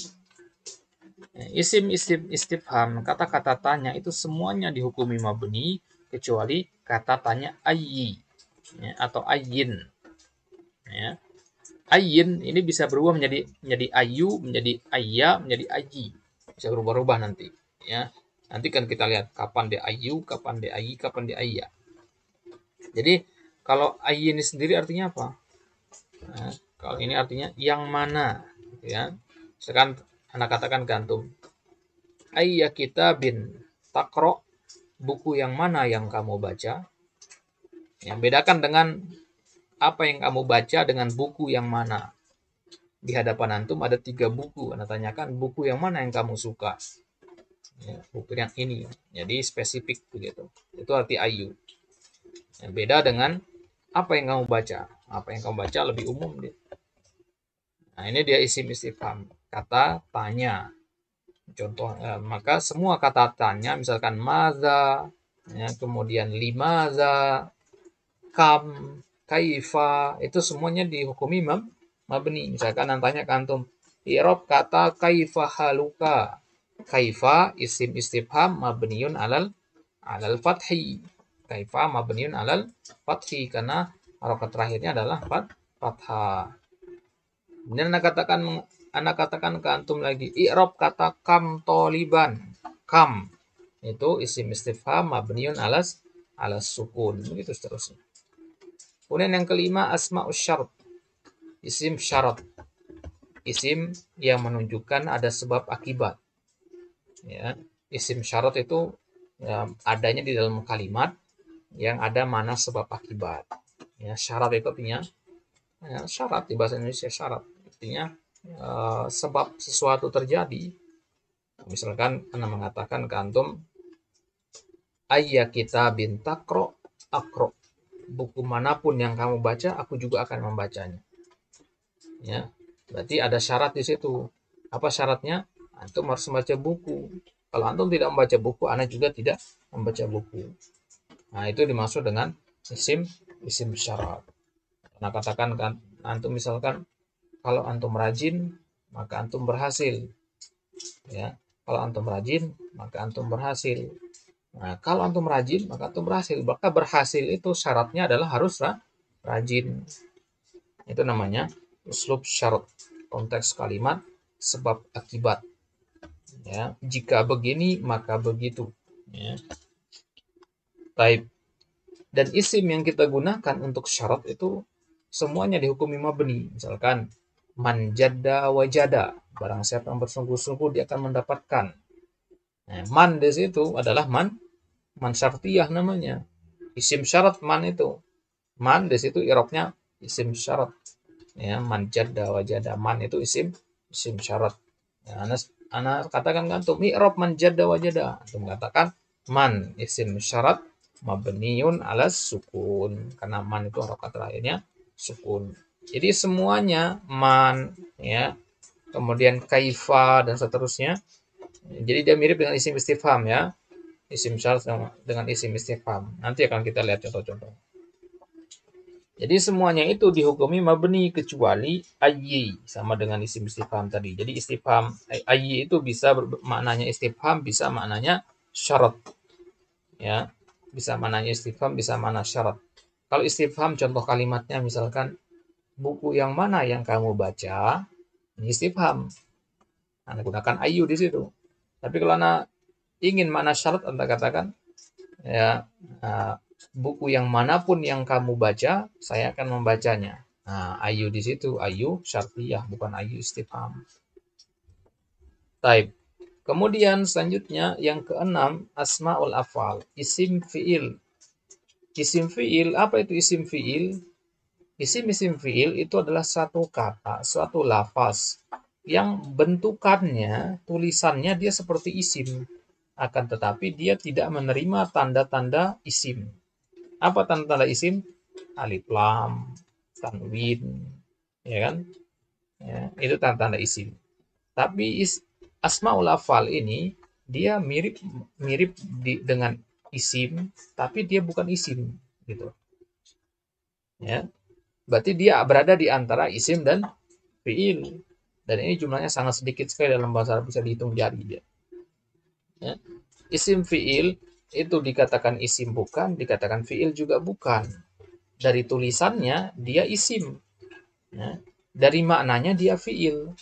Ya, isim istifham, kata-kata tanya itu semuanya dihukumi mabni kecuali kata tanya ayyi, ya, atau ayyin. Ya. Ayyin ini bisa berubah menjadi ayu, menjadi ayya, menjadi ayyi. Bisa berubah-ubah nanti. Ya. Nanti kan kita lihat kapan dia ayu, kapan dia ayyi, kapan dia ayya. Jadi kalau ayyin ini sendiri artinya apa? Nah, kalau ini artinya yang mana, ya. Sekarang anak katakan gantung. Ayya kitabin takro, buku yang mana yang kamu baca? Yang bedakan dengan apa yang kamu baca dengan buku yang mana. Di hadapan antum ada 3 buku. Anda tanyakan buku yang mana yang kamu suka. Ya, buku yang ini. Jadi spesifik begitu. Itu arti ayu. Yang beda dengan apa yang kamu baca. Apa yang kamu baca lebih umum dia. Nah, ini dia isim istifham. Kata tanya. Contoh, maka semua kata tanya, misalkan maza, ya, kemudian limaza, kam, kaifa, itu semuanya dihukumi mabni. Misalkan nantanya kantum i'rab kata kaifa haluka. Kaifa isim istifham mabniun alal fathi. Kaifa mabniun alal fathi karena harokat terakhirnya adalah fathah. Kemudian anak katakan ke antum lagi i'rab kata kam toliban. Kam itu isim istifham mabniun alas sukun. Begitu seterusnya. Kemudian yang kelima asma'us syarat. Isim syarat. Isim yang menunjukkan ada sebab akibat. Ya, isim syarat itu ya, adanya di dalam kalimat yang ada mana sebab akibat. Ya, syarat itu artinya ya, syarat di bahasa Indonesia syarat artinya sebab sesuatu terjadi. Misalkan Anda mengatakan ke antum ayya kitabin takro akro. Buku manapun yang kamu baca, aku juga akan membacanya. Ya, berarti ada syarat di situ. Apa syaratnya? Antum harus membaca buku. Kalau antum tidak membaca buku, Anda juga tidak membaca buku. Nah, itu dimaksud dengan isim syarat. Nah, katakan kan antum misalkan kalau antum rajin, maka antum berhasil. Ya, kalau antum rajin, maka antum berhasil. Nah, kalau antum rajin, maka antum berhasil. Maka berhasil itu syaratnya adalah harus rajin. Itu namanya uslub syarat. Konteks kalimat sebab akibat. Ya, jika begini maka begitu. Ya. Baik. Dan isim yang kita gunakan untuk syarat itu semuanya dihukumi mabni. Misalkan man jadda wajada. Barang siapa yang bersungguh-sungguh dia akan mendapatkan. Nah, man di situ adalah man syartiyah namanya. Isim syarat man itu. Man di situ i'rabnya isim syarat. Ya, man jadda wajada. Man itu isim syarat. Ya, ana katakan kan antum i'rab man jadda wajada. Antum katakan man isim syarat mabniun alas sukun, karena man itu harokat terakhirnya sukun. Jadi semuanya man, ya, kemudian kaifa dan seterusnya. Jadi dia mirip dengan isim istifham, ya, isim syarat dengan isim istifham. Nanti akan kita lihat contoh-contoh. Jadi semuanya itu dihukumi mabni kecuali ayyi, sama dengan isim istifham tadi. Jadi istifham ayyi itu bisa maknanya istifham, bisa maknanya syarat. Ya, bisa maknanya istifham, bisa makna syarat. Kalau istifham contoh kalimatnya misalkan buku yang mana yang kamu baca, ini istifham. Anda gunakan ayyu di situ. Tapi kalau Anda ingin makna syarat, Anda katakan ya, buku yang manapun yang kamu baca, saya akan membacanya. Nah, ayu di situ, ayu syartiyah, bukan ayu istifham. Taib. Kemudian selanjutnya yang keenam, asmaul afal, isim fiil. Isim fiil, apa itu isim fiil? Isim fiil itu adalah satu kata, suatu lafaz yang bentukannya, tulisannya dia seperti isim. Akan tetapi dia tidak menerima tanda-tanda isim. Apa tanda-tanda isim? Alif lam, tanwin, ya kan? Ya, itu tanda-tanda isim. Tapi asmaul afal ini dia mirip mirip dengan isim, tapi dia bukan isim, gitu. Ya, berarti dia berada di antara isim dan fiil. Dan ini jumlahnya sangat sedikit sekali dalam bahasa Arab, bisa dihitung jari dia. Ya. Isim fiil itu dikatakan isim bukan, dikatakan fiil juga bukan. Dari tulisannya dia isim, ya. Dari maknanya dia fiil,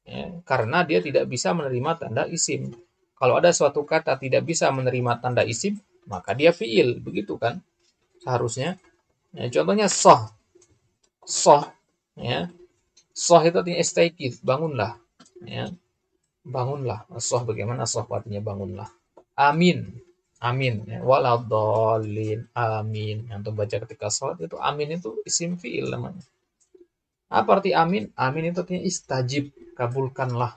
ya. Karena dia tidak bisa menerima tanda isim. Kalau ada suatu kata tidak bisa menerima tanda isim, maka dia fiil, begitu kan seharusnya. Ya, contohnya soh, soh, ya, soh itu artinya istaikid, bangunlah, ya, bangunlah. Soh, bagaimana soh artinya bangunlah. Amin, amin, ya. Waladhalin, amin. Yang membaca ketika sholat itu amin, itu isim fiil namanya. Apa arti amin? Amin itu artinya istajib, kabulkanlah.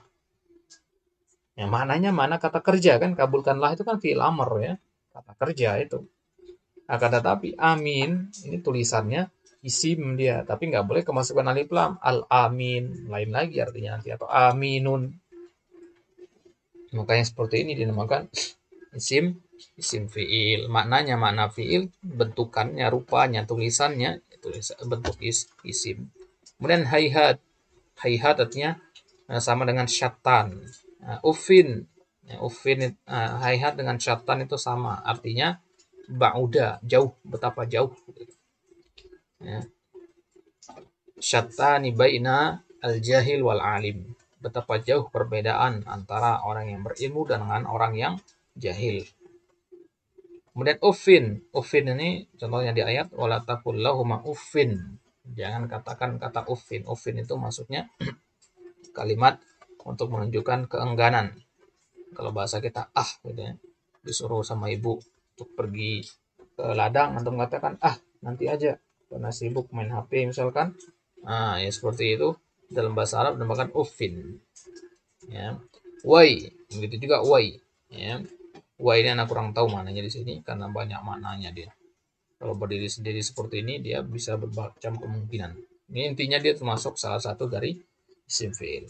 Ya, maknanya mana kata kerja kan, kabulkanlah itu kan fiil amr, ya, kata kerja itu. Akan tetapi amin ini tulisannya isim dia, tapi nggak boleh kemasukan alif lam. Al amin lain lagi artinya nanti, atau aminun. Makanya seperti ini dinamakan isim isim fiil. Maknanya makna fiil, bentukannya, rupanya, tulisannya itu bentuk isim. Kemudian hayhat, hayhat artinya sama dengan syatan. Ufin, ya, ufin, hayhat dengan syatan itu sama, artinya ba'uda, jauh, betapa jauh. Ya. Syatani baina al-jahil wal alim, betapa jauh perbedaan antara orang yang berilmu dengan orang yang jahil. Kemudian ufin, ufin ini contohnya di ayat wala taqul lahuma ufin, jangan katakan kata ufin. Ufin itu maksudnya kalimat untuk menunjukkan keengganan. Kalau bahasa kita gitu ya, disuruh sama ibu untuk pergi ke ladang, atau mengatakan nanti aja karena sibuk main HP misalkan. Ya seperti itu, dalam bahasa Arab dinamakan ufin, ya. Wai, begitu juga wai, ya. Wai ini anak kurang tahu maknanya di sini karena banyak maknanya dia. Kalau berdiri sendiri seperti ini dia bisa bermacam kemungkinan. Ini intinya dia termasuk salah satu dari isim fiil.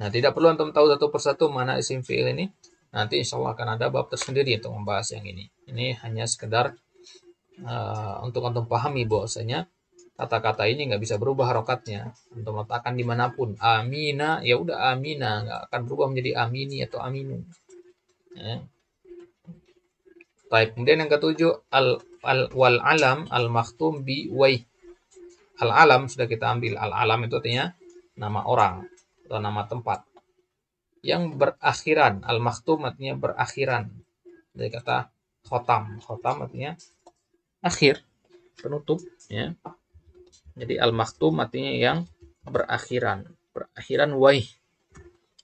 Nah, tidak perlu antum tahu satu persatu mana isim fiil ini. Nanti insya Allah akan ada bab tersendiri untuk membahas yang ini. Ini hanya sekedar untuk antum pahami bahwasanya kata-kata ini nggak bisa berubah harokatnya. Antum letakkan dimanapun. Amina, ya udah amina, nggak akan berubah menjadi amini atau aminu. Ya. Baik, kemudian yang ketujuh, wal alam al makhtum bi wai. Al alam sudah kita ambil. Al alam itu artinya nama orang atau nama tempat yang berakhiran. Al makhtum artinya berakhiran, dari kata khotam. Khotam artinya akhir, penutup, ya. Jadi al makhtum artinya yang berakhiran. Berakhiran waih.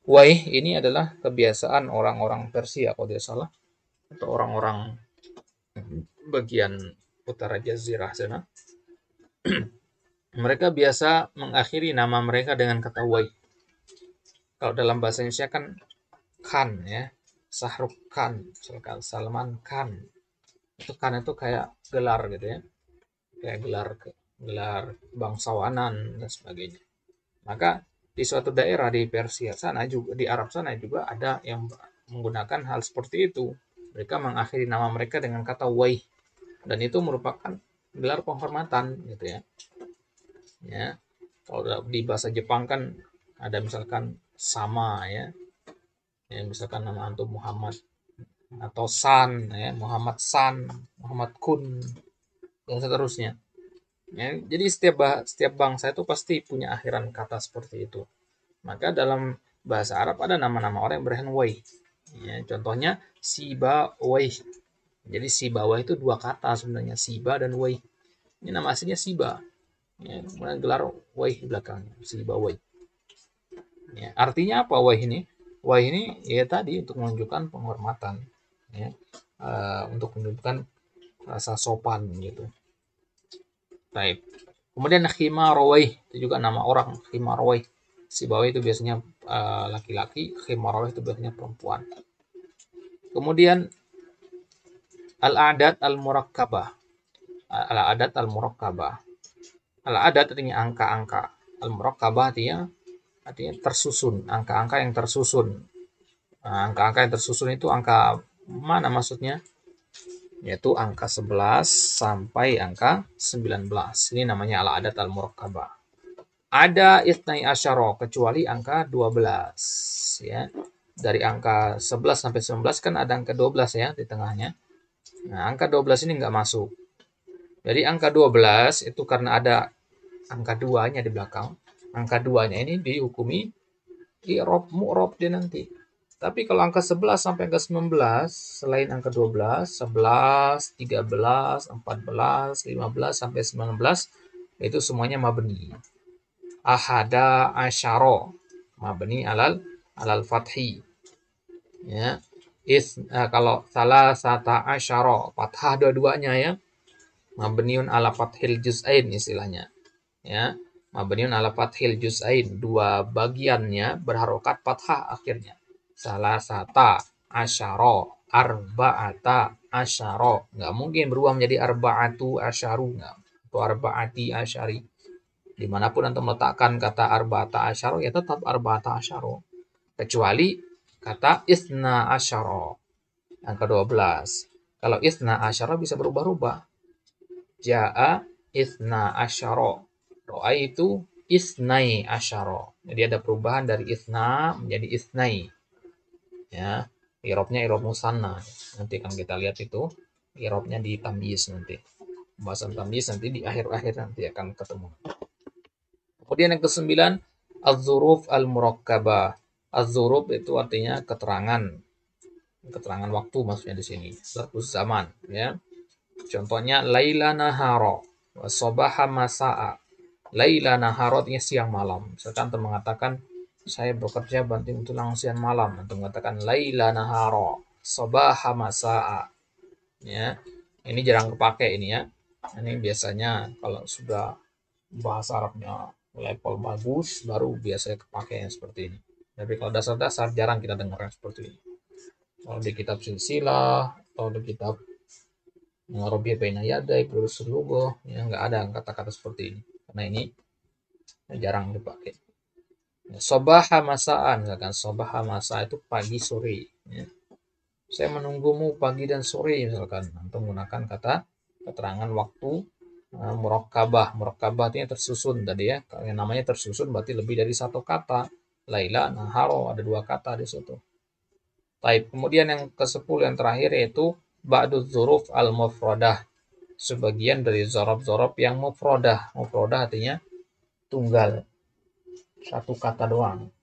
Waih ini adalah kebiasaan orang-orang Persia kalau tidak salah, atau orang-orang bagian utara jazirah sana. Mereka biasa mengakhiri nama mereka dengan kata waih. Kalau dalam bahasa Indonesia kan Khan, ya. Sahruk Khan, misalkan Salman Khan. Itu kan itu kayak gelar gitu ya, kayak gelar bangsawanan dan sebagainya. Maka di suatu daerah di Persia sana juga, di Arab sana juga ada yang menggunakan hal seperti itu. Mereka mengakhiri nama mereka dengan kata waih, dan itu merupakan gelar penghormatan gitu ya. Ya, kalau di bahasa Jepang kan ada misalkan sama ya, ya misalkan nama antum Muhammad atau San ya, Muhammad San, Muhammad Kun dan seterusnya. Ya, jadi setiap bangsa itu pasti punya akhiran kata seperti itu. Maka dalam bahasa Arab ada nama-nama orang yang berakhir wai. Ya, contohnya Siba Wai. Jadi Siba Wai itu dua kata sebenarnya, Siba dan Wai. Ini nama aslinya Siba. Ya, kemudian gelar Wai di belakangnya, Siba Wai. Ya, artinya apa Wai ini? Wai ini ya tadi untuk menunjukkan penghormatan, ya, untuk menunjukkan rasa sopan gitu. Baik. Kemudian Khimarawai itu juga nama orang, Khimarawai. Si bawai itu biasanya laki-laki, Khimarawai itu biasanya perempuan. Kemudian al-adat al-murakkabah. Al-adat al-murakkabah. Al-adat artinya angka-angka. Al-murakkabah artinya tersusun, angka-angka yang tersusun. Nah, angka-angka yang tersusun itu angka mana maksudnya? Yaitu angka 11 sampai angka 19. Ini namanya al-adat al-murakkabah. Ada itnai asyara kecuali angka 12 ya. Dari angka 11 sampai 19 kan ada angka 12 ya di tengahnya. Nah, angka 12 ini nggak masuk. Jadi angka 12 itu karena ada angka 2-nya di belakang. Angka 2-nya ini dihukumi i'rab mu'rab dia nanti. Tapi kalau angka 11 sampai angka 19, selain angka 12, 11, 13, 14, 15 sampai 19, itu semuanya mabni. Ahada asyara mabni alal fathi. Ya. Kalau salah sata asyara fathah dua-duanya ya. Mabniun ala fathil juz'ain istilahnya. Ya. Mabniun ala fathil juz'ain, dua bagiannya berharokat fathah akhirnya. Salah sata asyara, arba'ata asyara. Nggak mungkin berubah menjadi arba'atu asyaru atau arba'ati asyari. Dimanapun antum meletakkan kata arba'ata asyara ya tetap arba'ata asyara. Kecuali kata isna asyara, yang ke-12. Kalau isna asyara bisa berubah-ubah. Ja'a isna asyara. Ro'a itu isnai asyara. Jadi ada perubahan dari isna menjadi isnai. Ya, irobnya irob musanna. Nanti akan kita lihat itu. Irobnya di tamyiz nanti. Pembahasan tamyiz nanti di akhir-akhir nanti akan ketemu. Kemudian yang ke-9, az-zuruf al-murakkabah. Az-zuruf itu artinya keterangan. Keterangan waktu maksudnya di sini. Zarfuz zaman, ya. Contohnya laila nahara wa sabaha masaa. Laila nahara artinya siang malam. Misalkan antum mengatakan saya bekerja banting tulang siang malam. Antum mengatakan laila nahara sabaha masaa. Ya. Ini jarang kepakai ini ya. Ini biasanya kalau sudah bahasa Arabnya level bagus baru biasanya kepake yang seperti ini. Tapi kalau dasar-dasar jarang kita dengar yang seperti ini. Kalau di kitab silsilah atau di kitab Rabi'ah Baina Yaday, Durus Lughah, ya nggak ada kata-kata seperti ini. Karena ini jarang dipakai. Sobaha masaan, misalkan sobaha masa itu pagi sore. Ya. Saya menunggumu pagi dan sore, misalkan. Untuk menggunakan kata keterangan waktu murakkabah. Murakkabah artinya tersusun tadi ya. Kalau yang namanya tersusun berarti lebih dari satu kata. Laila, naharo, ada dua kata di situ. Taib. Kemudian yang ke-10 yang terakhir yaitu ba'du dzuruf al-mufradah. Sebagian dari zorob-zorob yang mufradah. Mufradah artinya tunggal. Satu kata doang.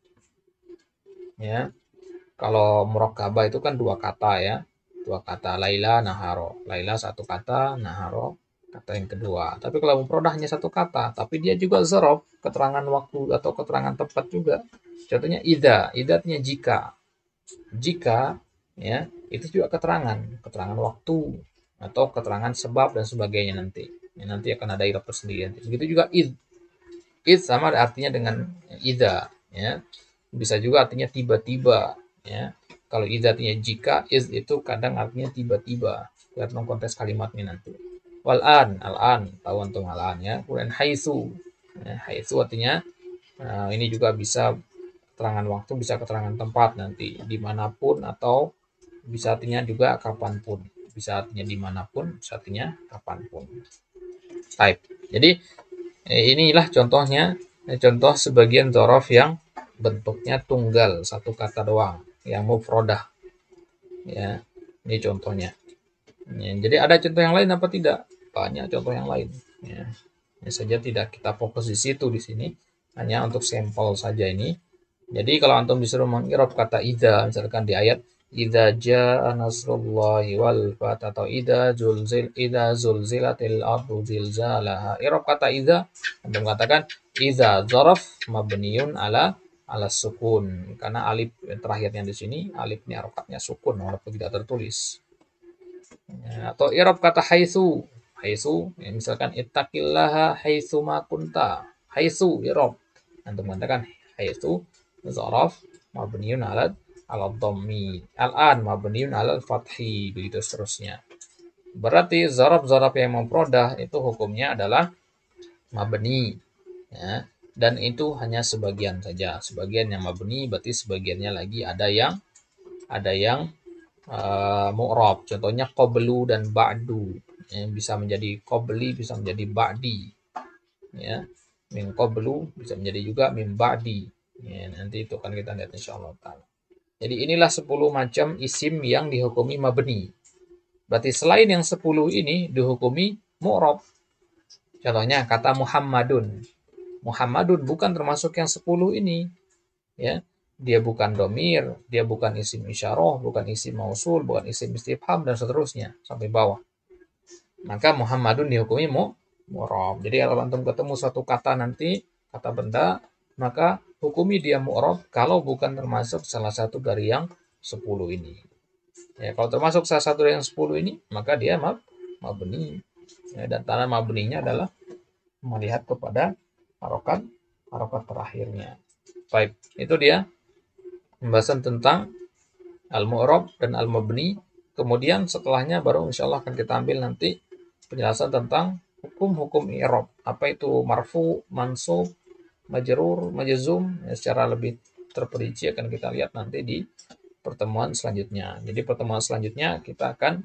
Ya. Kalau murakkabah itu kan dua kata ya. Dua kata Laila, Naharo. Laila satu kata, Naharo kata yang kedua. Tapi kalau mufradah hanya satu kata, tapi dia juga zorob, keterangan waktu atau keterangan tempat juga. Contohnya idza, idza artinya jika. Jika ya, itu juga keterangan waktu atau keterangan sebab dan sebagainya nanti. Ya, nanti akan ada irab tersendiri. Begitu juga id. Id sama artinya dengan idza ya. Bisa juga artinya tiba-tiba ya. Kalau idza artinya jika, id itu kadang artinya tiba-tiba. tergantung konteks kalimatnya nanti. Wal'an, al-an, tahu antum al-an ya. Kemudian haitsu. Ya, haitsu artinya ini juga bisa keterangan waktu, bisa keterangan tempat nanti, dimanapun atau bisa artinya juga kapanpun. Bisa artinya dimanapun, bisa artinya kapanpun. Type. Jadi inilah contohnya, contoh sebagian dzaraf yang bentuknya tunggal, satu kata doang, yang mufrodah. Ya, ini contohnya. Ya, jadi ada contoh yang lain apa tidak? Banyak contoh yang lain. Ya, hanya saja tidak kita fokus di situ di sini, hanya untuk sampel saja ini. Jadi kalau antum disuruh mengirab kata idza, misalkan di ayat idza jaa nasrullahi wal fath atau idza zulzilatil ardu zilzalaha. Irab kata idza, antum katakan idza zaraf mabniun ala sukun, karena alif terakhirnya di sini alif ini harokatnya sukun walaupun tidak tertulis. Ya, atau irab kata haitsu. Haitsu ya, misalkan ittaqillaha haitsu ma kunta. Haitsu irab. Antum mengatakan haitsu zaraf mabniun ala dhammi. Al-an mabniun ala fathi, begitu seterusnya. Berarti zaraf-zaraf yang mufradah itu hukumnya adalah mabni, ya. Dan itu hanya sebagian saja. Sebagian yang mabni, berarti sebagiannya lagi ada yang mu'rab. Contohnya qablu dan ba'du. Ya, bisa menjadi qabli, bisa menjadi ba'di. Ya. Min qablu bisa menjadi juga min ba'di. Ya, nanti itu akan kita lihat insyaallah taala. Jadi inilah 10 macam isim yang dihukumi mabni. Berarti selain yang 10 ini dihukumi mu'rab. Contohnya kata Muhammadun. Muhammadun bukan termasuk yang 10 ini. Ya, dia bukan domir, dia bukan isim isyarah, bukan isim mausul, bukan isim istifham, dan seterusnya sampai bawah. Maka Muhammadun dihukumi mu'rab. Jadi kalau antum ketemu suatu kata nanti, kata benda, maka hukumi dia mu'rab kalau bukan termasuk salah satu dari yang 10 ini. Ya, kalau termasuk salah satu dari yang 10 ini, maka dia mabni. Ya, dan tanda mabninya adalah melihat kepada harokat terakhirnya. Baik, itu dia pembahasan tentang al-mu'rab dan al-mabni. Kemudian setelahnya baru insya Allah akan kita ambil nanti penjelasan tentang hukum-hukum i'rab. Apa itu marfu, mansub, majrur, majzum, ya, secara lebih terperinci akan kita lihat nanti di pertemuan selanjutnya. Jadi pertemuan selanjutnya kita akan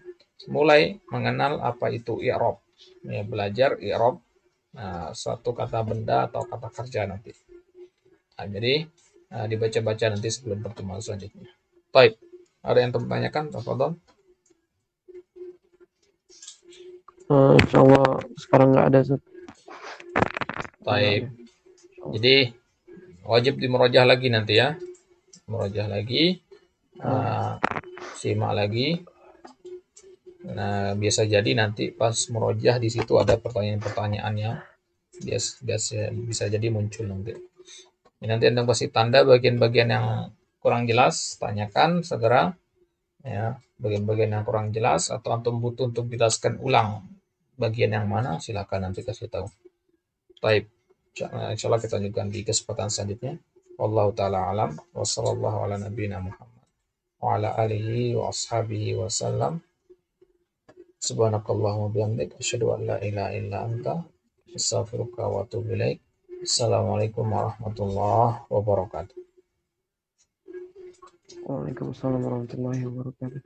mulai mengenal apa itu i'rab. Ya, belajar i'rab suatu kata benda atau kata kerja nanti. Nah, jadi dibaca-baca nanti sebelum pertemuan selanjutnya. Baik, ada yang tanyakan? Tafadhol. Insya Allah sekarang nggak ada. Baik. Jadi wajib dimurojah lagi nanti ya. Merojah lagi. Simak lagi. Nah, biasa jadi nanti pas merojah di situ ada pertanyaan-pertanyaannya. Bisa jadi muncul nanti. Nanti Anda kasih tanda bagian-bagian yang kurang jelas, tanyakan segera. Ya, bagian-bagian yang kurang jelas atau antum butuh untuk dijelaskan ulang bagian yang mana, silakan nanti kasih tahu. Baik, insyaallah kita lanjutkan di kesempatan selanjutnya. Wallahu taala alam wa sallallahu ala nabiyina Muhammad wa ala alihi wa ashabihi wa sallam. Subhanakallahumma bihamdik asyhadu an la ilaha illa anta astaghfiruka wa atubu ilaik. Assalamualaikum warahmatullahi wabarakatuh. Waalaikumsalam warahmatullahi wabarakatuh.